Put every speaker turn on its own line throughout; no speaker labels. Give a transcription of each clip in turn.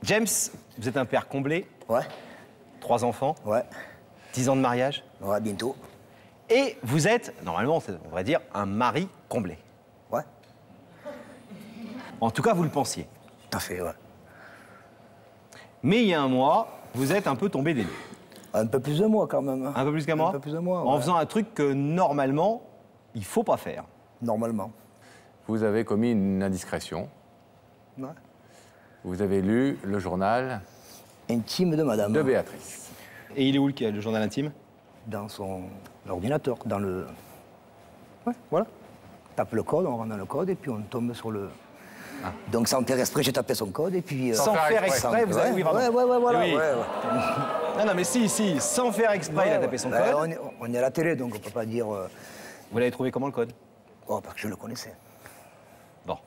James, vous êtes un père comblé.
Ouais.
3 enfants.
Ouais.
10 ans de mariage.
Ouais, bientôt.
Et vous êtes, normalement, on va dire, un mari comblé.
Ouais.
En tout cas, vous le pensiez.
Tout à fait, ouais.
Mais il y a un mois, vous êtes un peu tombé des nues.
Un peu plus de moi, quand même.
Un peu plus qu'un mois.
Un peu plus de moi,
En
ouais.
faisant un truc que, normalement, il faut pas faire.
Normalement.
Vous avez commis une indiscrétion.
Ouais.
Vous avez lu le journal
Intime de madame.
de Béatrice.
Et il est où le journal intime?
Dans son ordinateur, dans le... Ouais, voilà. Tape le code, on rentre dans le code, et puis on tombe sur le...
Ah.
Donc sans faire exprès, j'ai tapé son code, et puis...
Sans faire exprès, vous avez...
Ouais,
Oui, pardon.
ouais, voilà.
Oui.
Ouais.
Non, mais si, sans faire exprès, il a tapé son code.
On est à la télé, donc on peut pas dire...
Vous l'avez trouvé comment, le code?
Oh, parce que je le connaissais.
Bon.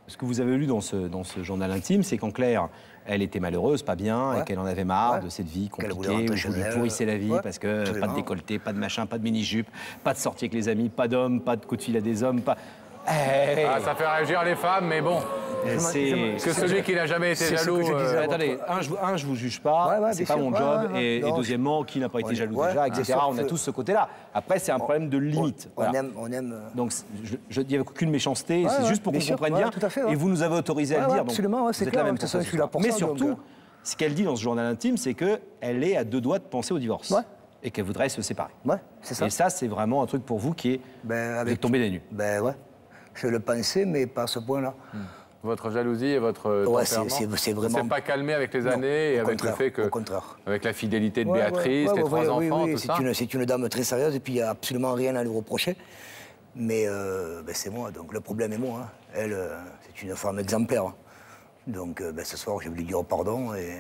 Ce que vous avez lu dans ce journal intime, c'est qu'en clair, elle était malheureuse, pas bien, et
Ouais.
qu'elle en avait marre
Ouais.
de cette vie
Qu'elle
compliquée,
voulait
où
rentrer
vous
chez
lui
elle.
pourrissez la vie,
Ouais,
parce que pas
absolument.
de décolleté, pas de machin, pas de mini-jupe, pas de sortie avec les amis, pas d'hommes, pas de coup de fil à des hommes, pas...
Ah, ça fait réagir les femmes, mais bon.
C'est...
Parce que celui qui n'a jamais été
c'est ce que
jaloux...
je disais.
Attendez, je vous juge pas,
Ouais,
c'est
bien
pas
sûr,
mon
ouais,
job,
ouais.
et
Non,
deuxièmement, qui n'a pas été
on est-
jaloux
ouais,
déjà,
bien
etc.
sûr
On a
que-
tous ce côté-là. Après, c'est un problème de limite.
On
Voilà.
aime...
Donc, il n'y avait aucune méchanceté,
Ouais,
c'est
ouais,
juste pour
bien
qu'on
sûr,
comprenne
ouais,
bien.
tout à fait, ouais.
Et vous nous avez autorisé à le
Ouais,
dire.
ouais,
donc
absolument, ouais, c'est
vous êtes
clair,
la même
de toute
pour
façon,
ça,
je suis là pour
Mais
ça,
surtout,
donc,
ce qu'elle dit dans ce journal intime, c'est qu'elle est à 2 doigts de penser au divorce.
Ouais.
Et qu'elle voudrait se séparer.
Ouais, c'est ça.
Et ça, c'est vraiment un truc pour vous qui est vous êtes tombé des nues.
Ben ouais. Je le pensais, mais pas à ce point-là.
Votre jalousie et votre
Ouais,
tempérament,
c'est vraiment-
ça s'est pas calmé avec les
Non,
années et
au
avec le
contraire,
fait que...
au contraire.
Avec la fidélité de
Ouais,
Béatrice,
ouais,
les
ouais,
3
oui,
enfants,
oui,
tout ça.
c'est une dame très sérieuse et puis il n'y a absolument rien à lui reprocher. Mais ben, c'est moi, donc le problème est moi. Hein. Elle, c'est une femme exemplaire. Donc ben, ce soir, je vais lui dire pardon et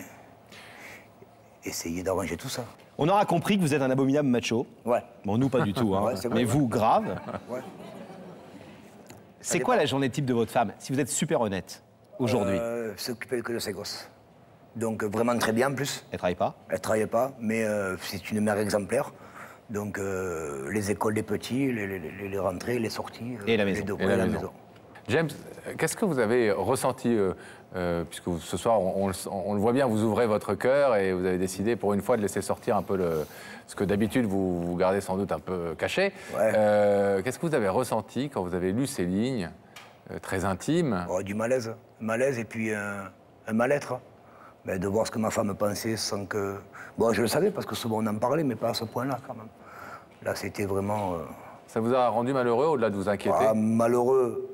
essayer d'arranger tout ça.
On aura compris que vous êtes un abominable macho.
Ouais.
Bon, nous, pas du tout. Hein.
Ouais, c'est vrai,
Mais
ouais.
vous, grave.
Ouais.
C'est quoi la journée type de votre femme? Si vous êtes super honnête, aujourd'hui.
S'occuper que de ses gosses. Donc vraiment très bien en plus.
Elle travaille pas?
Elle ne travaille pas, mais c'est une mère exemplaire. Donc les écoles des petits, les rentrées, les sorties.
Et la maison.
Les deux,
Et
ouais,
la maison. James, qu'est-ce que vous avez ressenti, puisque ce soir, on le voit bien, vous ouvrez votre cœur et vous avez décidé pour une fois de laisser sortir un peu ce que d'habitude vous gardez sans doute un peu caché.
Ouais.
Qu'est-ce que vous avez ressenti quand vous avez lu ces lignes très intimes?
Oh, du malaise. Malaise et puis un mal-être. Hein. Ben, de voir ce que ma femme pensait sans que... Bon, je le savais parce que souvent on en parlait, mais pas à ce point-là quand même. Là, c'était vraiment...
Ça vous a rendu malheureux au-delà de vous inquiéter?
malheureux.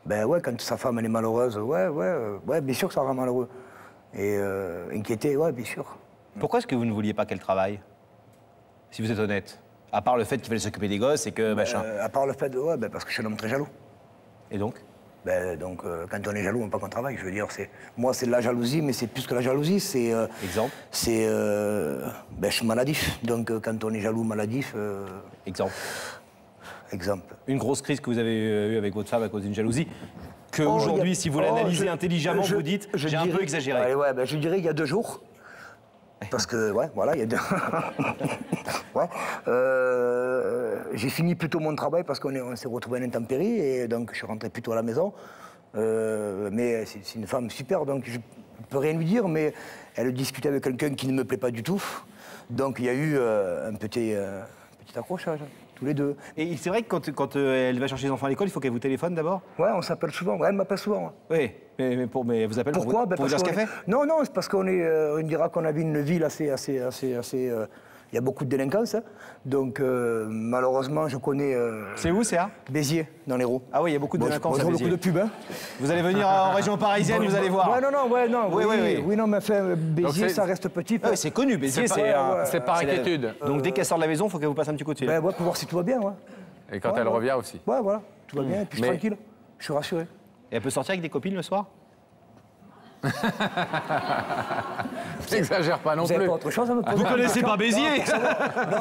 Ben ouais, quand sa femme elle est malheureuse, ouais, bien sûr que ça rend malheureux. Et inquiété, ouais, bien sûr.
Pourquoi est-ce que vous ne vouliez pas qu'elle travaille? Si vous êtes honnête. À part le fait qu'il fallait s'occuper des gosses et que machin.
À part le fait de... Ouais, ben, parce que je suis un homme très jaloux.
Et donc?
Ben, donc, quand on est jaloux, on ne peut pas qu'on travaille. Je veux dire, moi, c'est de la jalousie, mais c'est plus que la jalousie. C'est.
Exemple?
C'est. Ben, je suis maladif. Donc, quand on est jaloux, maladif.
Exemple.
Exemple.
Une grosse crise que vous avez eue avec votre femme à cause d'une jalousie, que aujourd'hui, si vous l'analysez intelligemment, vous dites, j'ai un peu exagéré.
Allez, ouais, ben, je dirais il y a 2 jours. Parce que, ouais, voilà, il y a 2... ouais. J'ai fini plutôt mon travail parce qu'on s'est retrouvé en intempérie et donc je suis rentré plutôt à la maison. Mais c'est une femme super, donc je ne peux rien lui dire, mais elle discutait avec quelqu'un qui ne me plaît pas du tout. Donc il y a eu un petit accrochage, tous les deux.
Et c'est vrai que quand elle va chercher les enfants à l'école, il faut qu'elle vous téléphone d'abord?
Ouais, on s'appelle souvent, ouais, elle m'appelle souvent. Ouais.
Oui, mais elle vous appelle
Pourquoi?
pour vous dire ce qu'elle fait?
Non, c'est parce qu'on on dira qu'on a vu une ville assez il y a beaucoup de délinquance. Hein. Donc, malheureusement, je connais...
C'est où, c'est à
Béziers, dans l'Hérault.
Ah oui, il y a beaucoup de délinquance
je
à
vois
Béziers.
beaucoup de pubs. Hein.
Vous allez venir en région parisienne, vous allez voir.
Ouais, non,
Oui.
oui, non, mais enfin, Béziers,
c'est-
ça reste petit.
Ah oui, c'est connu, Béziers,
C'est par
la-
inquiétude.
Donc dès qu'elle sort de la maison, il faut qu'elle vous passe un petit coup de fil.
Ben, ouais, pour voir si tout va bien, ouais.
Et quand
Ouais,
elle
ouais.
revient aussi.
Ouais, voilà, tout va bien, et puis je suis
Mais-
tranquille, je suis rassuré.
Et elle peut sortir avec des copines le soir?
N'exagère pas non
Vous avez
plus.
pas autre chose à me poser?
Vous connaissez pas Béziers?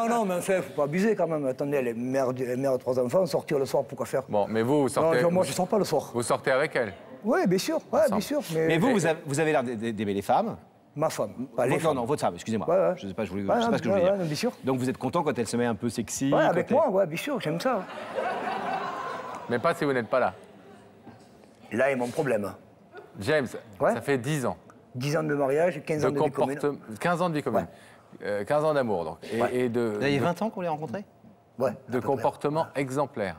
Non, mais enfin, faut pas abuser quand même. Attendez, elle est mère de 3 enfants, sortir le soir, pourquoi faire?
Bon, mais vous sortez...
Non, moi, je sors pas le soir.
Vous sortez avec elle?
Oui, bien sûr, bien sûr.
Mais vous avez l'air d'aimer les femmes.
Ma femme, pas les
Non,
femmes.
non, votre femme, excusez-moi.
Ouais.
Je sais pas, je sais
Ouais,
pas ce que je voulais
ouais,
dire.
bien sûr.
Donc vous êtes content quand elle se met un peu sexy?
Ouais,
quand
avec
elle-
moi, ouais, bien sûr, j'aime ça.
Mais pas si vous n'êtes pas là.
Là est mon problème.
James,
Ouais.
ça fait 10 ans.
10 ans de mariage, 15 ans de vie commune.
15 ans de vie commune. 15 ans d'amour, donc. Et
Vous avez 20 ans qu'on les rencontrés?
Ouais.
De comportement exemplaire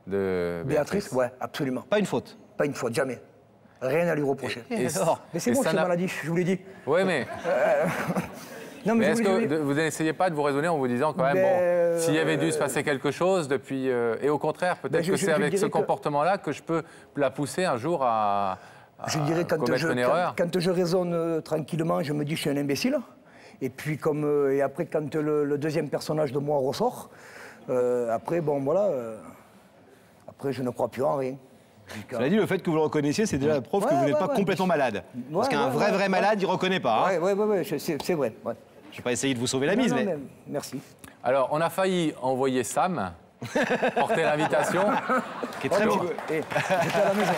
de
Béatrice, ouais, absolument.
Pas une faute?
Pas une fois, jamais. Rien à lui reprocher. Mais c'est bon, je suis maladif, je vous l'ai dit.
Oui, mais...
Non,
mais est-ce que vous n'essayez pas de vous raisonner en vous disant quand même, bon, s'il y avait dû se passer quelque chose depuis... et au contraire, peut-être que c'est avec ce comportement-là que je peux la pousser un jour à commettre une erreur.
Quand je raisonne tranquillement, je me dis que je suis un imbécile. Et puis, et après, quand le deuxième personnage de moi ressort, après, bon, voilà... après, je ne crois plus en rien.
Cela dit, le fait que vous le reconnaissiez, c'est déjà la preuve que vous n'êtes pas complètement malade. Parce qu'un vrai malade, il ne reconnaît pas.
Oui, c'est vrai. Ouais.
Je ne vais pas essayer de vous sauver la mise, mais...
Merci.
Alors, on a failli envoyer Sam porter l'invitation.
Qui est très bon.
J'étais à la maison.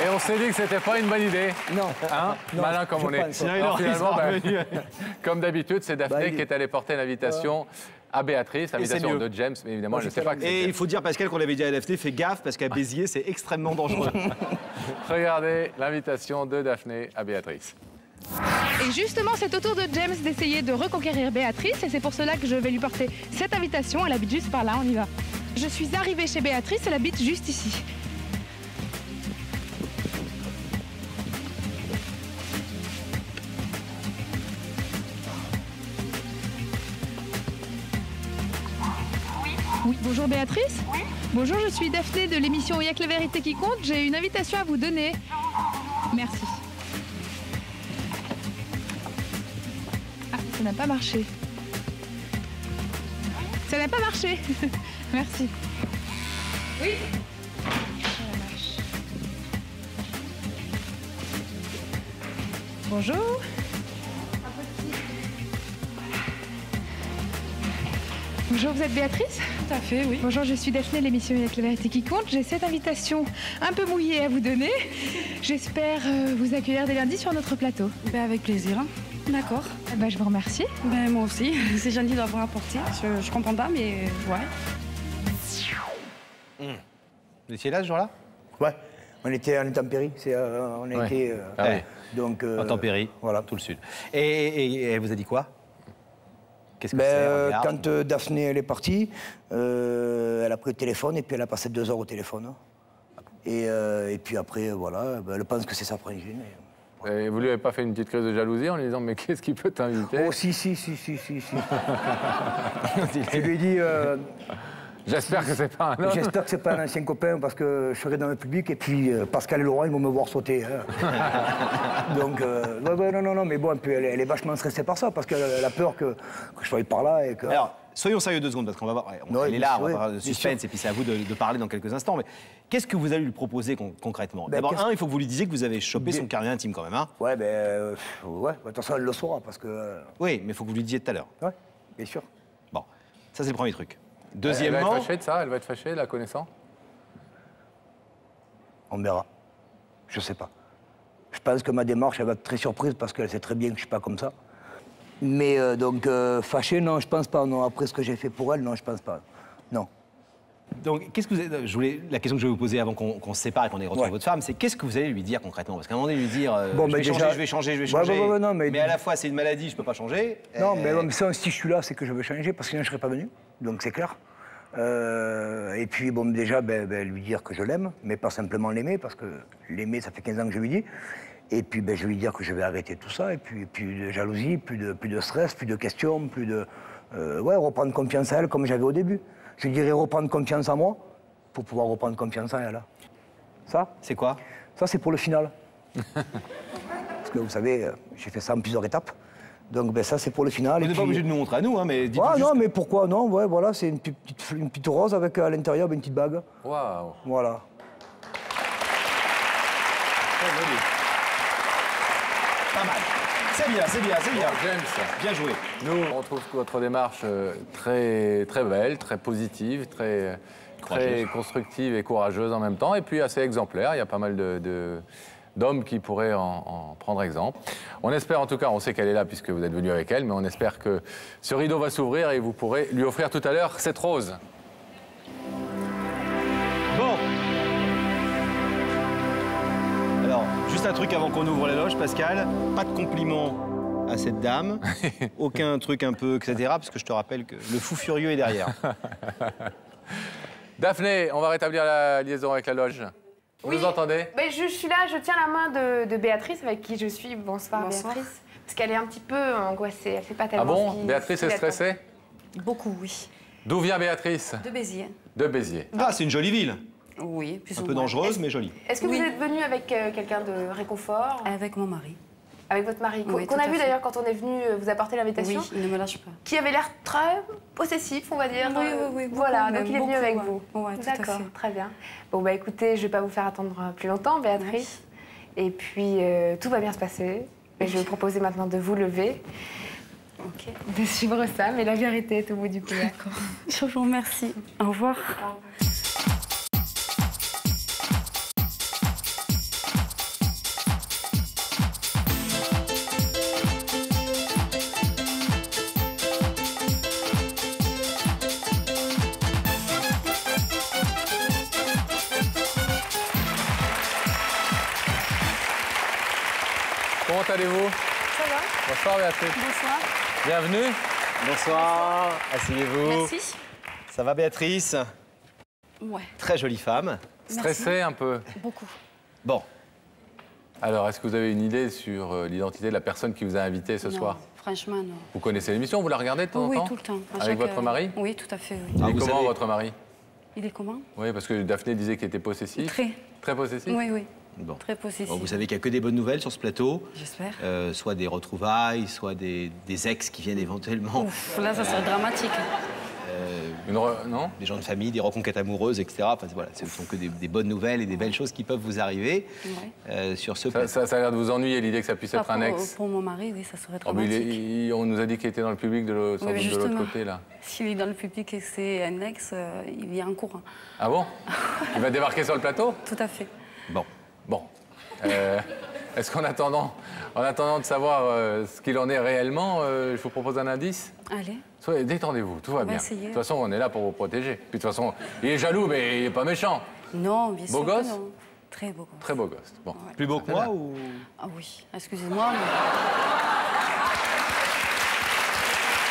Et on s'est dit que c'était pas une bonne idée.
Non.
Hein?
Non,
malin comme on est.
Sinon,
Alors, finalement, comme d'habitude, c'est Daphné qui est allée porter l'invitation à Béatrice, l'invitation de James, mais évidemment, je ne sais pas que
Et il faut dire, Pascal, qu'on avait dit à Daphné, fais gaffe, parce qu'à Béziers, c'est extrêmement dangereux.
Regardez l'invitation de Daphné à Béatrice.
Et justement, c'est au tour de James d'essayer de reconquérir Béatrice, et c'est pour cela que je vais lui porter cette invitation. Elle habite juste par là, on y va. Je suis arrivée chez Béatrice, elle habite juste ici. Oui, bonjour Béatrice. Oui. Bonjour, je suis Daphné de l'émission Y'a que la vérité qui compte. J'ai une invitation à vous donner. Merci. Ah, ça n'a pas marché. Ça n'a pas marché. Merci. Oui. Ça marche. Bonjour. Bonjour, vous êtes Béatrice?
Tout à fait, oui.
Bonjour, je suis Daphné de l'émission Y'a que la vérité qui compte. J'ai cette invitation un peu mouillée à vous donner. J'espère vous accueillir dès lundi sur notre plateau.
Ben, avec plaisir. D'accord.
Ben, je vous remercie.
Ben, moi aussi. C'est gentil d'avoir apporté. Je comprends pas, mais ouais.
Vous étiez là ce jour-là?
Ouais, on était en intempérie. On a été... donc,
en intempérie,
voilà.
Tout le sud. Et elle vous a dit quoi? Qu'est-ce que c'est?
Quand Daphné elle est partie, elle a pris le téléphone et puis elle a passé 2 heures au téléphone. Et puis après, voilà, elle pense que c'est sa frangine.
Et vous lui avez pas fait une petite crise de jalousie en lui disant mais qu'est-ce qui peut t'inviter?
Oh si. Je lui ai dit...
J'espère que c'est pas un homme.
J'espère que c'est pas un ancien copain parce que je serai dans le public et puis Pascal et Laurent ils vont me voir sauter. Hein. Donc non, mais bon, puis elle est vachement stressée par ça parce qu'elle a peur que je sois par là et que...
Alors, soyons sérieux 2 secondes parce qu'on va voir. Elle est là, on va parler de suspense et puis c'est à vous de parler dans quelques instants. Mais qu'est-ce que vous allez lui proposer concrètement? D'abord, il faut que vous lui disiez que vous avez chopé son carnet intime quand même. Hein.
Ouais, de toute façon elle le saura parce que...
Oui, mais il faut que vous lui disiez tout à l'heure.
Ouais, bien sûr.
Bon, ça c'est le premier truc.
Deuxièmement... Elle va être fâchée de ça? Elle va être fâchée, la connaissant?
On verra. Je sais pas. Je pense que ma démarche, elle va être très surprise parce qu'elle sait très bien que je suis pas comme ça. Mais donc, fâchée, non, je pense pas. Non, après ce que j'ai fait pour elle, non, je pense pas. Non.
Donc, qu'est-ce que vous avez... La question que je vais vous poser avant qu'on se sépare et qu'on ait retrouvé votre femme, c'est qu'est-ce que vous allez lui dire concrètement? Parce qu'à un moment donné, lui dire je vais changer.
Non, mais
à la fois, c'est une maladie, je peux pas changer.
Non, mais ça, si je suis là, c'est que je veux changer parce que sinon je serais pas venu. Donc c'est clair. Et puis, bon, déjà, lui dire que je l'aime, mais pas simplement l'aimer, parce que l'aimer, ça fait 15 ans que je lui dis. Et puis, je vais lui dire que je vais arrêter tout ça, et puis plus de jalousie, plus de stress, plus de questions, plus de... reprendre confiance à elle comme j'avais au début. Je dirais reprendre confiance en moi, pour pouvoir reprendre confiance en elle. Ça?
C'est quoi?
Ça, c'est pour le final. Parce que, vous savez, j'ai fait ça en plusieurs étapes. Donc ça c'est pour le final.
Vous n'êtes pas obligé de nous montrer à nous, hein, mais dites-nous juste...
non, mais pourquoi non? Ouais, voilà, c'est une petite rose avec à l'intérieur une petite bague.
Waouh.
Voilà.
Très joli. Pas mal. C'est bien.
James,
bien joué.
Nous, on trouve votre démarche très, très belle, très positive, très constructive et courageuse en même temps, et puis assez exemplaire. Il y a pas mal d'hommes qui pourraient en prendre exemple. On espère en tout cas, on sait qu'elle est là puisque vous êtes venu avec elle, mais on espère que ce rideau va s'ouvrir et vous pourrez lui offrir tout à l'heure cette rose.
Bon. Juste un truc avant qu'on ouvre les loges, Pascal. Pas de compliments à cette dame. Aucun truc un peu, etc. Parce que je te rappelle que le fou furieux est derrière.
Daphné, on va rétablir la liaison avec la loge. Vous nous entendez?
Je suis là, je tiens la main de Béatrice, avec qui je suis. Bonsoir. Béatrice. Parce qu'elle est un petit peu angoissée, elle ne fait pas tellement.
Ah bon? Béatrice est stressée?
Beaucoup, oui.
D'où vient Béatrice?
De Béziers.
De Béziers.
Ah, c'est une jolie ville.
Oui, plus
Un
ou
peu
moins.
dangereuse, mais jolie.
Est-ce que vous êtes venu avec quelqu'un de réconfort?
Avec mon mari.
Avec votre mari,
Oui,
qu'on
tout
a
à
vu
fait.
d'ailleurs quand on est venu vous apporter l'invitation.
Oui, il ne me lâche pas.
Qui avait l'air très possessif, on va dire.
Oui.
Voilà,
beaucoup,
donc il est venu
beaucoup,
avec
ouais.
vous.
Ouais, tout à
D'accord,
fait.
très bien. Bon, bah écoutez, je ne vais pas vous faire attendre plus longtemps, Béatrice. Et puis, tout va bien se passer. Et je vais vous proposer maintenant de vous lever,
Ok.
de suivre ça, mais la vérité est au bout du couloir.
D'accord. Je vous remercie. Au revoir.
Comment allez-vous?
Ça va?
Bonsoir Béatrice.
Bonsoir.
Bienvenue.
Bonsoir, asseyez-vous.
Merci.
Ça va, Béatrice?
Ouais.
Très jolie femme.
Stressée un peu.
Beaucoup.
Bon,
Alors, est-ce que vous avez une idée sur l'identité de la personne qui vous a invité ce
Non,
soir?
Franchement, non.
Vous connaissez l'émission? Vous la regardez de temps en
Oui,
temps?
tout le temps. À
Avec
chaque,
votre mari?
Oui, tout à fait, oui.
Il
Ah,
est
vous
comment,
savez-
votre mari?
Il est comment?
Oui, parce que Daphné disait qu'il était possessif.
Très.
Très possessif?
Oui.
bon.
Très possessif.
Bon, vous savez qu'il n'y a que des bonnes nouvelles sur ce plateau.
J'espère.
Soit des retrouvailles, soit des ex qui viennent éventuellement,
Ouf, là, ça serait dramatique.
Non?
des gens de famille, des reconquêtes amoureuses, etc. Enfin, voilà, ce ne sont que des bonnes nouvelles et des belles choses qui peuvent vous arriver
Ouais.
sur ce
Ça,
plateau.
ça a l'air de vous ennuyer, l'idée que ça puisse être un ex.
Pour mon mari, oui, ça serait
Oh, mais
dramatique.
on nous a dit qu'il était dans le public sans doute de
justement.
l'autre côté, là.
S'il est dans le public et que c'est un ex, il vient en courant.
Ah bon? Il va débarquer sur le plateau?
Tout à fait.
Bon,
Bon. Est-ce qu'en attendant, de savoir ce qu'il en est réellement, je vous propose un indice?
Allez.
Détendez-vous, tout va
On va
bien.
essayer.
De toute façon, on est là pour vous protéger. Puis de toute façon, il est jaloux, mais il n'est pas méchant.
Non, bien sûr.
Beau
que
gosse?
non. Très beau gosse.
Très beau gosse. Bon.
plus beau que moi ou...
Ah oui, excusez-moi. Mais...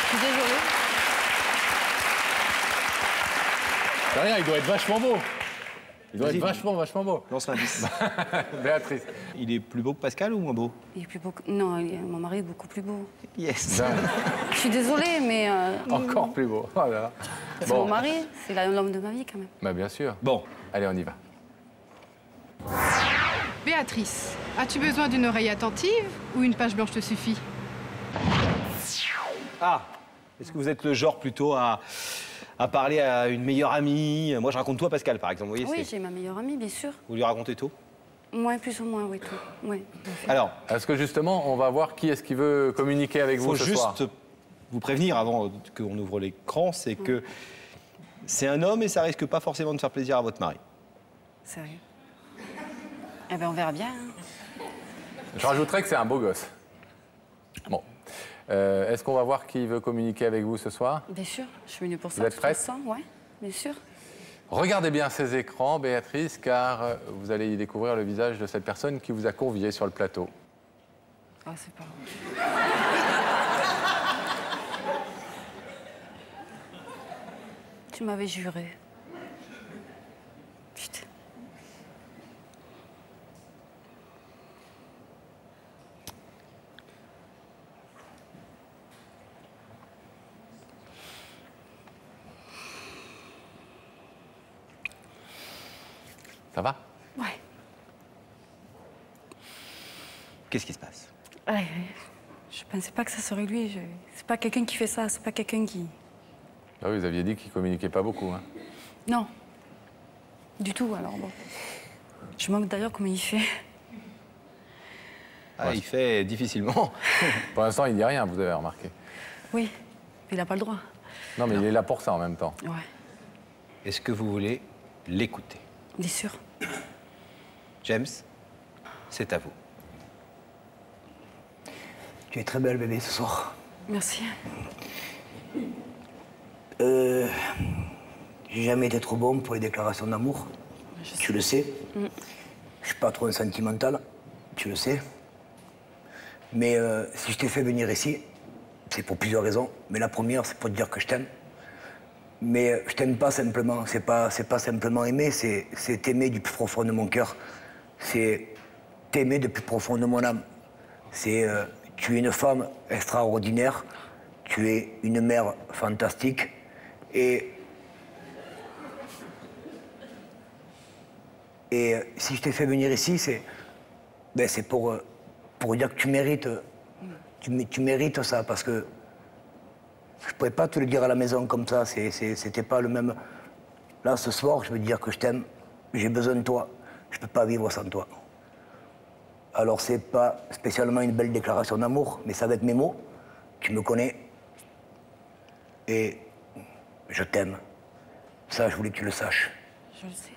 Je suis désolée.
C'est rien, il doit être vachement beau. Il doit être vachement beau.
Lance l'indice.
Béatrice.
Il est plus beau que Pascal ou moins beau?
Il est plus beau. Non, mon mari est beaucoup plus beau.
Yes.
Je suis désolée, mais
Encore plus beau. Oh là là.
c'est mon mari, c'est l'homme de ma vie quand même.
Bah, bien sûr.
Bon,
Allez, on y va.
Béatrice, as-tu besoin d'une oreille attentive ou une page blanche te suffit?
ah, est-ce que vous êtes le genre plutôt à parler à une meilleure amie? Moi, je raconte tout à Pascal, par exemple. Vous voyez,
Oui, j'ai ma meilleure amie, bien sûr.
vous lui racontez tout?
Moins, plus ou moins, oui, tout. Oui, tout à fait.
Alors,
Est-ce que justement, on va voir qui est-ce qui veut communiquer avec
il
vous
faut
ce
juste
soir?
vous prévenir avant qu'on ouvre l'écran, c'est que c'est un homme et ça risque pas forcément de faire plaisir à votre mari.
Sérieux. Eh bien, on verra bien. Hein.
Je rajouterais que c'est un beau gosse. Bon. Est-ce qu'on va voir qui veut communiquer avec vous ce soir?
Bien sûr, je suis venue pour ça.
Vous êtes
de toute
prête?
façon, ouais, bien sûr.
Regardez bien ces écrans, Béatrice, car vous allez y découvrir le visage de cette personne qui vous a convié sur le plateau.
Ah, c'est pas vrai. Tu m'avais juré. Putain.
Ça va?
Ouais.
Qu'est-ce qui se passe?
Ouais. Je pensais pas que ça serait lui. C'est pas quelqu'un qui fait ça, c'est pas quelqu'un qui...
Ah oui, vous aviez dit qu'il communiquait pas beaucoup. Hein.
Non. Du tout, alors bon. Je manque d'ailleurs comment il fait.
Ah, il fait difficilement.
Pour l'instant, il dit rien, vous avez remarqué.
Oui, mais il a pas le droit.
Non, mais il est là pour ça en même temps.
Ouais,
Est-ce que vous voulez l'écouter?
bien sûr.
James, c'est à vous.
Tu es très belle, bébé, ce soir.
Merci.
J'ai jamais été trop bon pour les déclarations d'amour. Tu le sais. Je suis pas trop sentimental. tu le sais. Mais si je t'ai fait venir ici, c'est pour plusieurs raisons. Mais la première, c'est pour te dire que je t'aime. Mais je t'aime pas simplement. C'est pas simplement aimer, c'est t'aimer du plus profond de mon cœur. C'est t'aimer du plus profond de mon âme. C'est tu es une femme extraordinaire. Tu es une mère fantastique. Et si je t'ai fait venir ici, c'est pour dire que tu mérites, tu mérites ça, parce que je pouvais pas te le dire à la maison comme ça. C'était pas le même. Là, ce soir, je veux te dire que je t'aime. J'ai besoin de toi. Je peux pas vivre sans toi. Alors, c'est pas spécialement une belle déclaration d'amour, mais c'est avec mes mots. Tu me connais. Et je t'aime. Ça, je voulais que tu le saches.
Je le sais.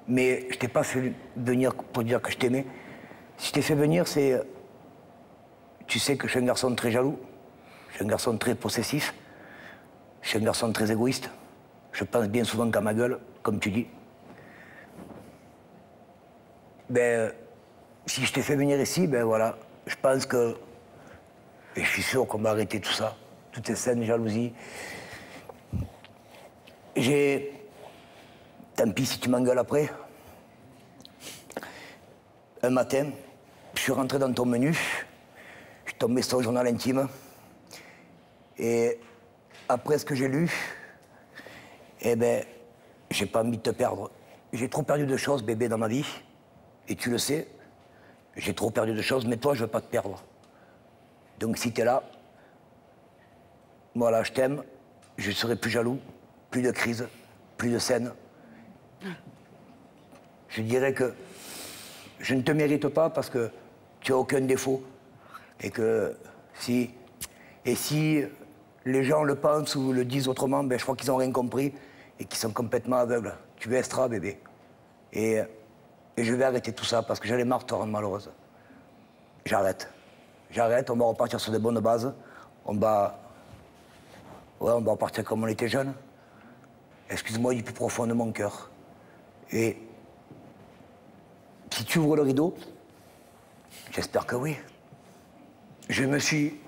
Mais je t'ai pas fait venir pour dire que je t'aimais. Si je t'ai fait venir, c'est... Tu sais que je suis un garçon très jaloux. Je suis un garçon très possessif. Je suis un garçon très égoïste. Je pense bien souvent qu'à ma gueule, comme tu dis. Si je t'ai fait venir ici, voilà. Je pense que... Et je suis sûr qu'on va arrêter tout ça. Toutes ces scènes de jalousie. Tant pis si tu m'engueules après. Un matin, je suis rentré dans ton menu, je suis tombé sur le journal intime. Et après ce que j'ai lu, j'ai pas envie de te perdre. J'ai trop perdu de choses, bébé, dans ma vie. Et tu le sais, j'ai trop perdu de choses, mais toi, je veux pas te perdre. Donc si t'es là, voilà, je t'aime, je serai plus jaloux, plus de crise, plus de scènes. Je dirais que je ne te mérite pas parce que tu n'as aucun défaut. Et que si les gens le pensent ou le disent autrement, je crois qu'ils n'ont rien compris et qu'ils sont complètement aveugles. Tu es extra, bébé. Et je vais arrêter tout ça parce que j'en ai marre de te rendre malheureuse. J'arrête. J'arrête, on va repartir sur de bonnes bases. On va repartir comme on était jeunes. Excuse-moi du plus profond de mon cœur. Et si tu ouvres le rideau, j'espère que oui. Je me suis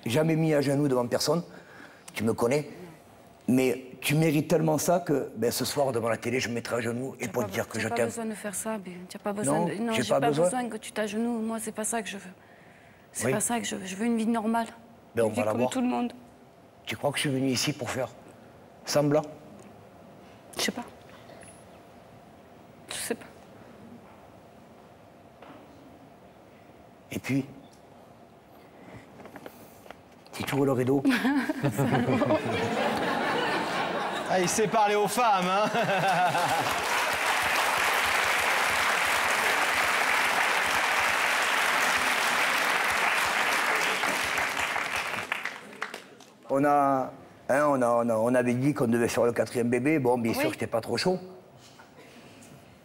jamais mis à genoux devant personne, tu me connais, mais tu mérites tellement ça que ce soir devant la télé, je me mettrai à genoux et pour te dire que je t'aime.
Tu n'as pas besoin de faire ça, tu n'as pas besoin.
Non,
j'ai pas besoin que tu t'agenouilles. Moi, c'est pas ça que je veux. C'est pas ça que je veux. Je veux une vie normale.
On va la voir.
Comme tout le monde.
Tu crois que je suis venu ici pour faire semblant?
Je sais pas. Je sais pas.
Et puis, si tu ouvres le rideau...
Ah, il sait parler aux femmes, hein.
On avait dit qu'on devait faire le 4e bébé. Bon, bien sûr, j'étais pas trop chaud.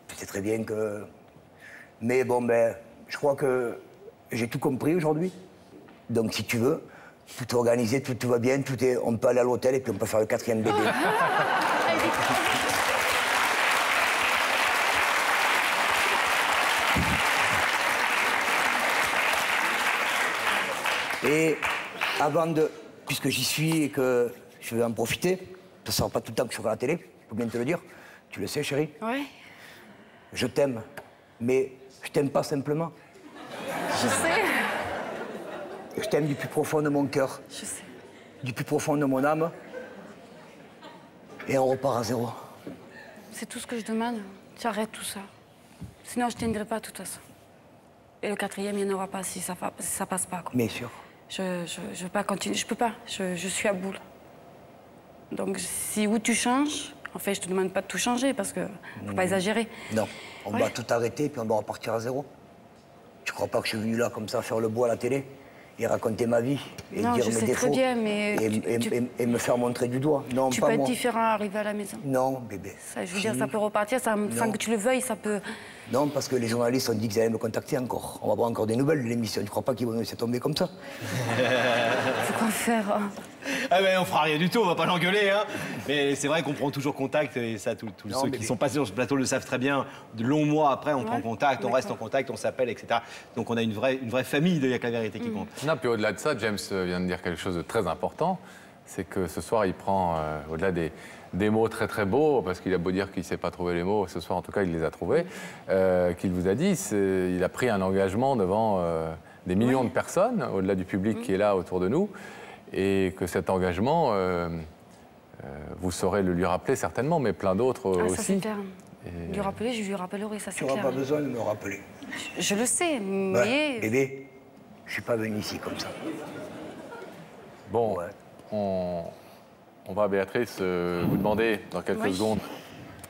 Je sais très bien que... Mais bon, je crois que j'ai tout compris aujourd'hui. Donc, si tu veux, tout est organisé, tout va bien, on peut aller à l'hôtel et puis on peut faire le 4e bébé. Et avant de... Puisque j'y suis et que je vais en profiter, ça ne sera pas tout le temps que je serai à la télé, je peux bien te le dire. Tu le sais, chérie?
Oui.
Je t'aime, mais je t'aime pas simplement.
Je sais.
Je t'aime du plus profond de mon cœur.
Je sais.
Du plus profond de mon âme. Et on repart à zéro.
C'est tout ce que je demande. Tu arrêtes tout ça. Sinon, je ne t'aiderai pas de toute façon. Et le 4e, il n'y en aura pas si ça passe pas. Quoi.
Bien sûr.
Je veux pas continuer. Je peux pas. Je suis à bout. Donc, si où tu changes, en fait, je te demande pas de tout changer parce que faut pas exagérer.
Non. On va tout arrêter puis on va repartir à zéro. Tu crois pas que je suis venu là comme ça faire le bois à la télé et raconter ma vie et
non,
dire
je
mes
sais
défauts
très bien, mais
et me faire montrer du doigt. Non,
tu
pas
peux être
moi.
différent arrivé à la maison.
Non, bébé.
Ça, je veux dire, ça peut repartir, sans que tu le veuilles, ça peut...
Non, parce que les journalistes ont dit qu'ils allaient me contacter encore. On va avoir encore des nouvelles de l'émission. Tu crois pas qu'ils vont nous laisser tomber comme ça?
Faut quoi faire?
Ah ben on fera rien du tout, on va pas l'engueuler. Hein. Mais c'est vrai qu'on prend toujours contact, et ça, tous ceux qui sont passés sur ce plateau le savent très bien. De longs mois après, on prend contact, on reste en contact, on s'appelle, etc. Donc on a une vraie famille de Y'a que la vérité qui compte.
Non, puis au-delà de ça, James vient de dire quelque chose de très important. C'est que ce soir, il prend, au-delà des mots très très beaux, parce qu'il a beau dire qu'il ne sait pas trouver les mots, ce soir en tout cas il les a trouvés, qu'il vous a dit, il a pris un engagement devant des millions de personnes, au-delà du public qui est là autour de nous, et que cet engagement, vous saurez le lui rappeler certainement, mais plein d'autres aussi.
Ça c'est clair. Lui rappeler, je lui rappellerai, ça c'est clair.
Tu n'auras pas besoin de me rappeler.
Je le sais, mais...
Bébé, je ne suis pas venu ici comme ça.
Bon, on va, Béatrice, vous demander dans quelques secondes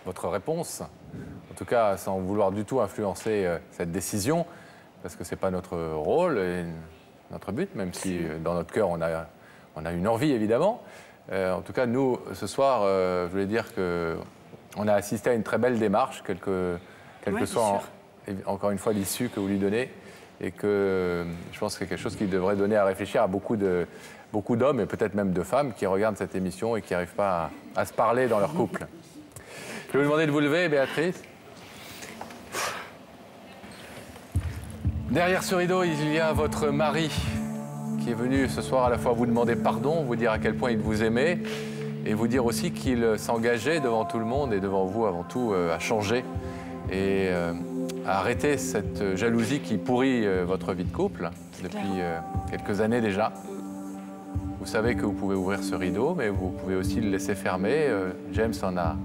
votre réponse. En tout cas, sans vouloir du tout influencer cette décision, parce que ce n'est pas notre rôle et notre but, même si dans notre cœur, on a une envie, évidemment. En tout cas, nous, ce soir, je voulais dire qu'on a assisté à une très belle démarche, quel que soit, encore une fois, l'issue que vous lui donnez, et que je pense que c'est quelque chose qui devrait donner à réfléchir à beaucoup d'hommes, et peut-être même de femmes, qui regardent cette émission et qui n'arrivent pas à se parler dans leur couple. Je vais vous demander de vous lever, Béatrice. Derrière ce rideau, il y a votre mari qui est venu ce soir à la fois vous demander pardon, vous dire à quel point il vous aimait et vous dire aussi qu'il s'engageait devant tout le monde et devant vous avant tout à changer et à arrêter cette jalousie qui pourrit votre vie de couple depuis quelques années déjà. Vous savez que vous pouvez ouvrir ce rideau, mais vous pouvez aussi le laisser fermer. James en a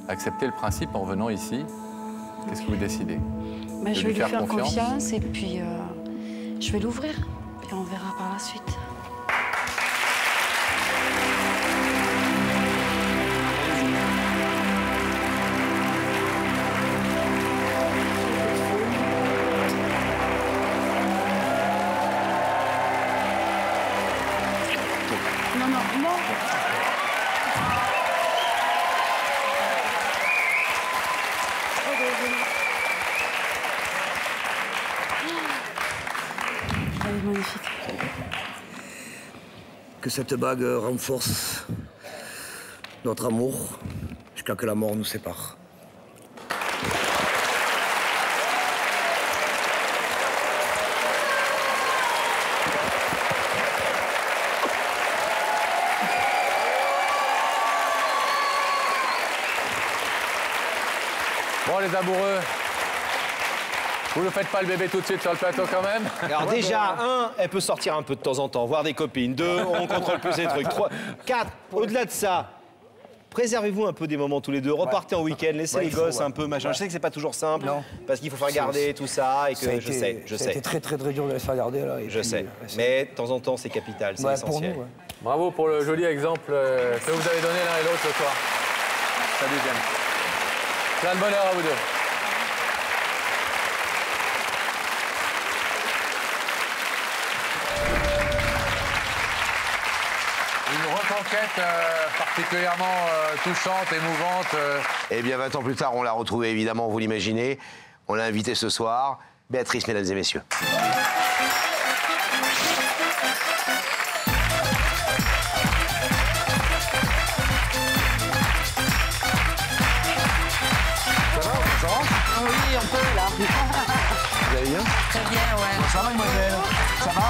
accepté le principe en venant ici. Qu'est-ce que vous décidez?
Je vais lui faire confiance et puis je vais l'ouvrir. Puis on verra par la suite. Magnifique.
Que cette bague renforce notre amour jusqu'à que la mort nous sépare.
Bon, les amoureux, vous ne faites pas le bébé tout de suite sur le plateau quand même?
Alors déjà, elle peut sortir un peu de temps en temps, voir des copines. 2, on contrôle plus les trucs. 3, 4, au-delà de ça, préservez-vous un peu des moments tous les deux. Repartez en week-end, laissez les gosses un peu, machin. Je sais que c'est pas toujours simple, parce qu'il faut faire garder tout ça, et que je sais.
C'était très très dur de les faire garder là.
Je sais, mais de temps en temps, c'est capital, c'est essentiel.
Pour nous,
Bravo pour le joli exemple que vous avez donné l'un et l'autre ce soir. Salut James. Plein de bonheur à vous deux. Une reconquête particulièrement touchante, émouvante.
Eh bien, 20 ans plus tard, on l'a retrouvée, évidemment, vous l'imaginez. On l'a invitée ce soir. Béatrice, mesdames et messieurs.
Oui, on peut, là.
Vous allez bien?
Très bien, ouais.
Ça va, mademoiselle? Ça va?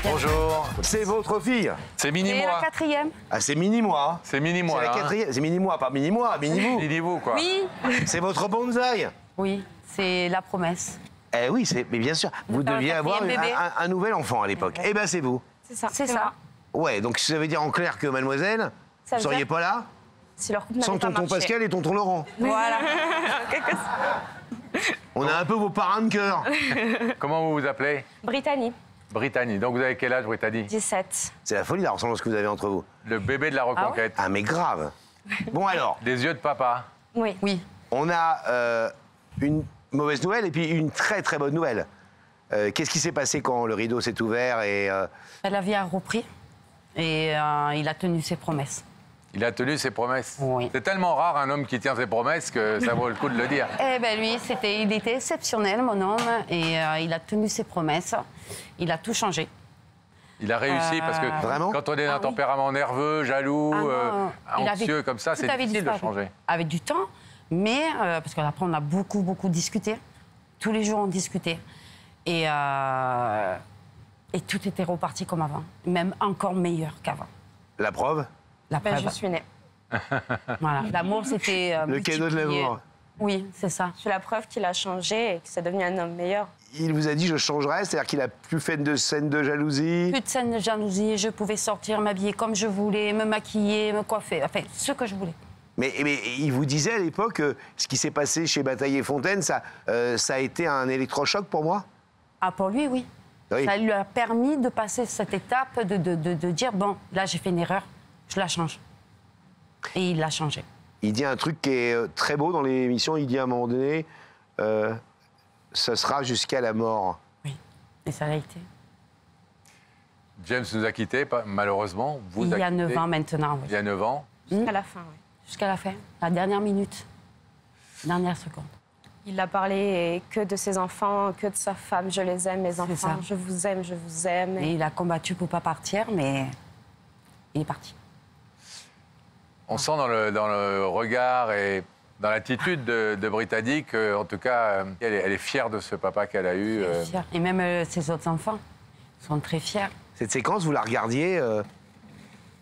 Bonjour.
C'est votre fille?
C'est
Et
mini-moi.
la 4e?
Ah, c'est mini-moi.
C'est mini-moi,
C'est la
là.
quatrième. C'est mini-moi, pas mini-moi, mini-vous.
Mini-vous, quoi.
Oui.
C'est votre bonsaï?
Oui, c'est la promesse.
Eh oui, mais bien sûr. Vous
faire le
deviez avoir
quatrième bébé.
un nouvel enfant à l'époque. Eh ben, c'est vous.
C'est ça. C'est
C'est
ça.
Ouais, donc ça veut dire en clair que mademoiselle,
Ça
vous
veut
seriez
dire-
pas là
Si leur couple
sans
n'avait pas
tonton
marché.
Pascal et tonton Laurent.
Voilà.
On a un peu vos parrains de cœur.
Comment vous vous appelez?
Brittany,
Brittany. Donc vous avez quel âge, Brittany?
17.
C'est la folie la ressemblance que vous avez entre vous.
Le bébé de la reconquête.
Ah, mais grave. Bon alors,
Des yeux de papa.
Oui. Oui.
on a une mauvaise nouvelle et puis une très très bonne nouvelle. Qu'est-ce qui s'est passé quand le rideau s'est ouvert et
La vie a repris et il a tenu ses promesses.
Il a tenu ses promesses.
Oui.
C'est tellement rare un homme qui tient ses promesses que ça vaut le coup de le dire.
Eh ben lui, il était exceptionnel, mon homme, et il a tenu ses promesses. Il a tout changé.
Il a réussi parce que
Vraiment
quand on est d'un tempérament nerveux, jaloux, anxieux comme ça, c'est difficile de changer.
Avec du temps, mais parce qu'après on a beaucoup discuté. Tous les jours on discutait. Et tout était reparti comme avant, même encore meilleur qu'avant.
La preuve?
La preuve.
Je suis née.
Voilà. L'amour, c'était
Le cadeau de l'amour.
Oui, c'est ça.
Je suis la preuve qu'il a changé et que c'est devenu un homme meilleur.
Il vous a dit je changerai, c'est-à-dire qu'il a plus fait de scène de jalousie?
Plus de scène de jalousie, je pouvais sortir, m'habiller comme je voulais, me maquiller, me coiffer, enfin, ce que je voulais.
Mais il vous disait à l'époque, ce qui s'est passé chez Bataille et Fontaine, ça a été un électrochoc pour moi?
Ah, pour lui, oui.
Oui.
Ça lui a permis de passer cette étape, de dire, bon, là, j'ai fait une erreur, je la change. Et il l'a changé.
Il dit un truc qui est très beau dans l'émission, il dit à un moment donné, ce sera jusqu'à la mort.
Oui, et ça l'a été.
James nous a quittés, malheureusement.
Il y a 9 ans maintenant, oui.
Il y a 9 ans.
À la fin, oui.
Jusqu'à la fin, la dernière minute, dernière seconde.
Il n'a parlé que de ses enfants, que de sa femme. Je les aime, mes enfants.
ça.
Je vous aime, je vous aime.
Et il a combattu pour pas partir, mais il est parti.
On sent dans le regard et dans l'attitude de Brittany qu'en tout cas, elle est fière de ce papa qu'elle a eu.
Elle est fière. Et même ses autres enfants sont très fiers.
Cette séquence, vous la regardiez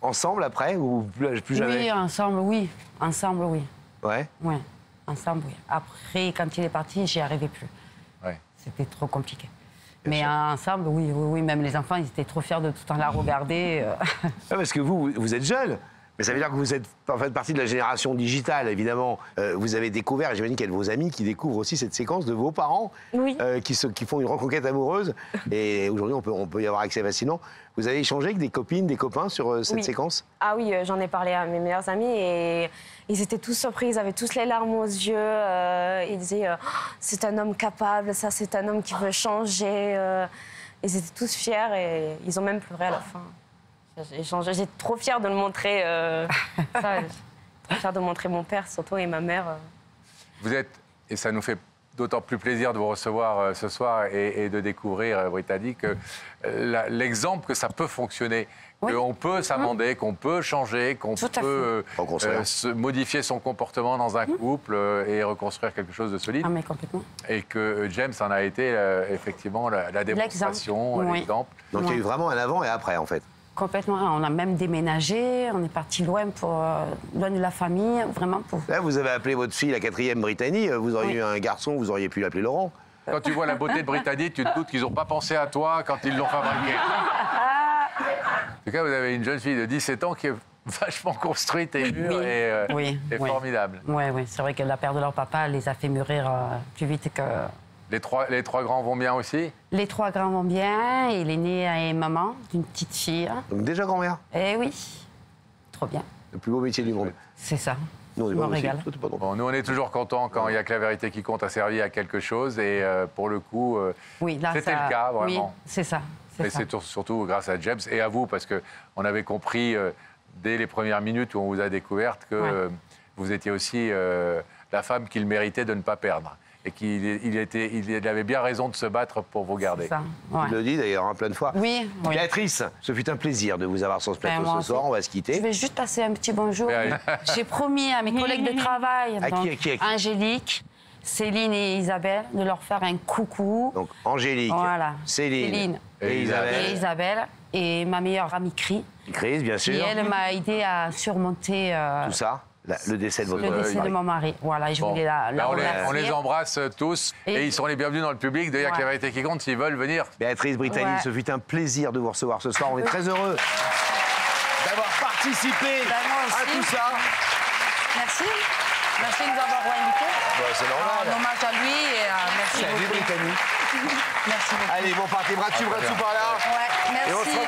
ensemble après ou plus jamais?
Oui, ensemble, oui. Ensemble, oui.
Ouais.
Ouais, ensemble, oui. Après, quand il est parti, j'y arrivais plus.
Ouais.
C'était trop compliqué. Mais ensemble, oui, même les enfants, ils étaient trop fiers de tout le temps la regarder.
Ouais, parce que vous êtes jeune. Mais ça veut dire que vous êtes en fait partie de la génération digitale, évidemment. Vous avez découvert, et j'imagine qu'il y a de vos amis qui découvrent aussi cette séquence de vos parents
Oui.
qui font une reconquête amoureuse. Et aujourd'hui, on peut y avoir accès facilement. Vous avez échangé avec des copines, des copains sur cette séquence?
Ah oui, j'en ai parlé à mes meilleurs amis et ils étaient tous surpris, ils avaient tous les larmes aux yeux. Ils disaient c'est un homme capable, ça c'est un homme qui veut changer. Ils étaient tous fiers et ils ont même pleuré à la fin. J'étais trop fière de le montrer. Trop fière de montrer mon père surtout et ma mère.
Vous êtes, et ça nous fait d'autant plus plaisir de vous recevoir ce soir et de découvrir, Brittany, que l'exemple que ça peut fonctionner, qu'on peut s'amender, qu'on peut changer, qu'on peut modifier son comportement dans un couple et reconstruire quelque chose de solide.
Ah, mais complètement.
Et que James en a été effectivement la démonstration, l'exemple.
Donc il y a eu vraiment un avant et après, en fait.
Complètement. On a même déménagé, on est parti loin de la famille, vraiment pour...
Là, vous avez appelé votre fille la 4e Brittany, vous auriez eu un garçon, vous auriez pu l'appeler Laurent.
Quand tu vois la beauté de Brittany, tu te doutes qu'ils n'ont pas pensé à toi quand ils l'ont fabriquée. En tout cas, vous avez une jeune fille de 17 ans qui est vachement construite et mûre et formidable.
Oui, c'est vrai que la perte de leur papa les a fait mûrir plus vite que...
Les trois grands vont bien aussi?
Les 3 grands vont bien. Il est né à une maman d'une petite fille.
Donc déjà grand-mère?
Eh oui, trop bien.
Le plus beau métier du monde.
C'est ça.
Nous, on est
Je
pas
me régale.
Bon, nous, on est toujours contents quand il y a que la vérité qui compte a servi à quelque chose. Et pour le coup, c'était le cas, vraiment.
Oui, c'est ça.
Mais c'est surtout grâce à James et à vous, parce qu'on avait compris dès les premières minutes où on vous a découverte que vous étiez aussi la femme qu'il méritait de ne pas perdre. Et qu'il avait bien raison de se battre pour vous garder.
Ça,
Il le dit d'ailleurs plein de fois.
Oui.
Béatrice, ce fut un plaisir de vous avoir sur ce plateau ce soir. On va se quitter.
Je vais juste passer un petit bonjour. J'ai promis à mes collègues de travail,
à qui
Angélique, Céline et Isabelle, de leur faire un coucou.
Donc Angélique, Céline et
Isabelle. Et ma meilleure amie Chris,
bien sûr.
Et elle m'a aidé à surmonter...
tout ça. Le décès de votre
Le décès de mon mari. Voilà, je voulais
on les embrasse tous et ils sont les bienvenus dans le public de Y'a que la vérité qui compte s'ils veulent venir.
Béatrice Brittany, ce fut un plaisir de vous recevoir ce soir. On est très heureux d'avoir participé à tout ça.
Merci. Merci de nous avoir invités.
C'est normal.
En hommage à lui et merci
Salut
beaucoup.
Brittany.
Merci beaucoup.
Allez, bon, partez bras dessus par là.
Ouais, merci.
Et on se